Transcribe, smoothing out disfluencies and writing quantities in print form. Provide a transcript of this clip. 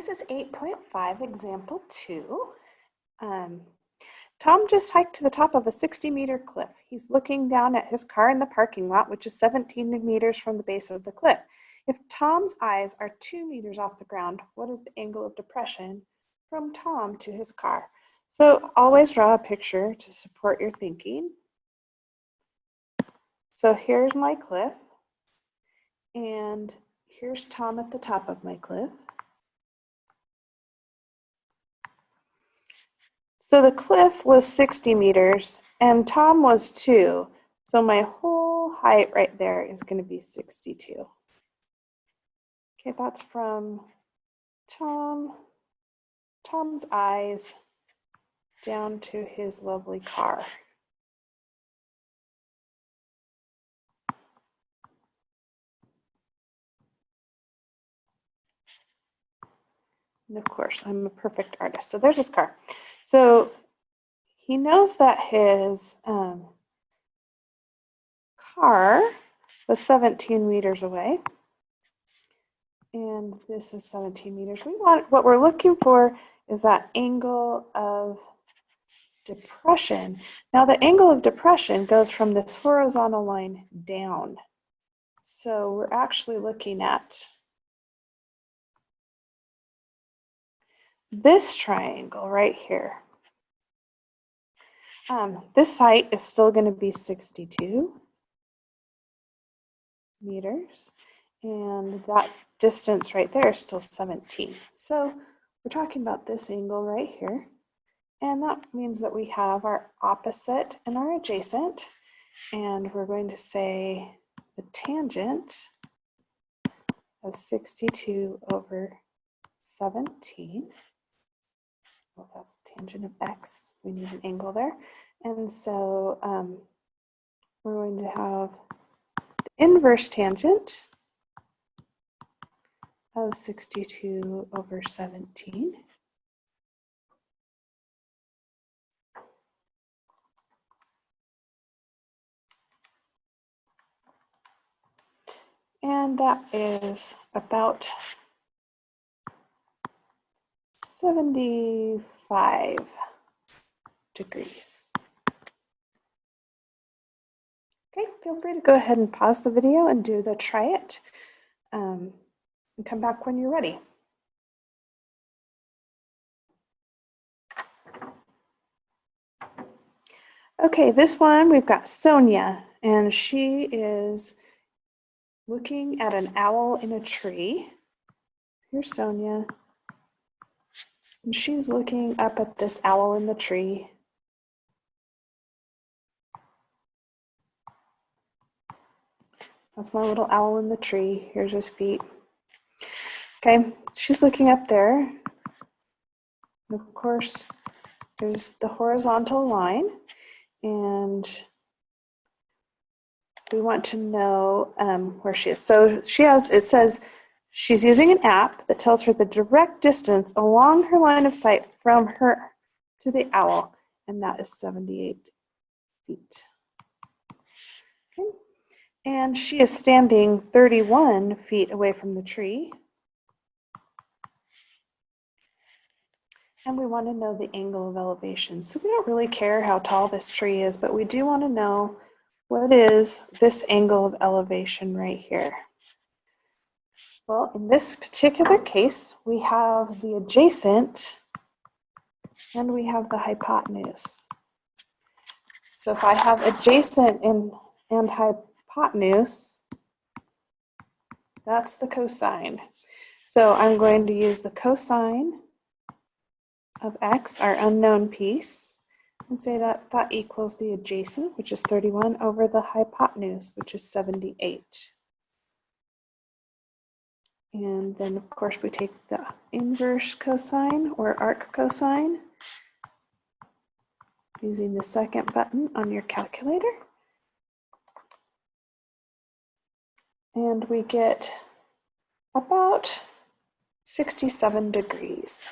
This is 8.5, example 2. Tom just hiked to the top of a 60-meter cliff. He's looking down at his car in the parking lot, which is 17 meters from the base of the cliff. If Tom's eyes are 2 meters off the ground, what is the angle of depression from Tom to his car? So always draw a picture to support your thinking. So here's my cliff, and here's Tom at the top of my cliff. So the cliff was 60 meters and Tom was 2. So my whole height right there is going to be 62. Okay, that's from Tom's eyes down to his lovely car. And of course, I'm a perfect artist. So there's his car. So he knows that his car was 17 meters away. And this is 17 meters. What we're looking for is that angle of depression. Now the angle of depression goes from this horizontal line down. So we're actually looking at this triangle right here. This height is still going to be 62 meters, and that distance right there is still 17. So we're talking about this angle right here, and that means that we have our opposite and our adjacent, and we're going to say the tangent of 62 over 17. Well, that's the tangent of x. We need an angle there. And so we're going to have the inverse tangent of 62 over 17. And that is about 75 degrees. Okay, feel free to go ahead and pause the video and do the try it, and come back when you're ready. Okay, this one we've got Sonia, and she is looking at an owl in a tree. Here's Sonia, and she's looking up at this owl in the tree. That's my little owl in the tree. Here's his feet. Okay, she's looking up there. And of course, there's the horizontal line, and we want to know where she is. So it says she's using an app that tells her the direct distance along her line of sight from her to the owl, and that is 78 feet. Okay. And she is standing 31 feet away from the tree. And we want to know the angle of elevation. So we don't really care how tall this tree is, but we do want to know what is this angle of elevation right here. Well, in this particular case, we have the adjacent and we have the hypotenuse. So if I have adjacent and hypotenuse, that's the cosine. So I'm going to use the cosine of x, our unknown piece, and say that that equals the adjacent, which is 31, over the hypotenuse, which is 78. And then, of course, we take the inverse cosine or arc cosine using the second button on your calculator. And we get about 67 degrees.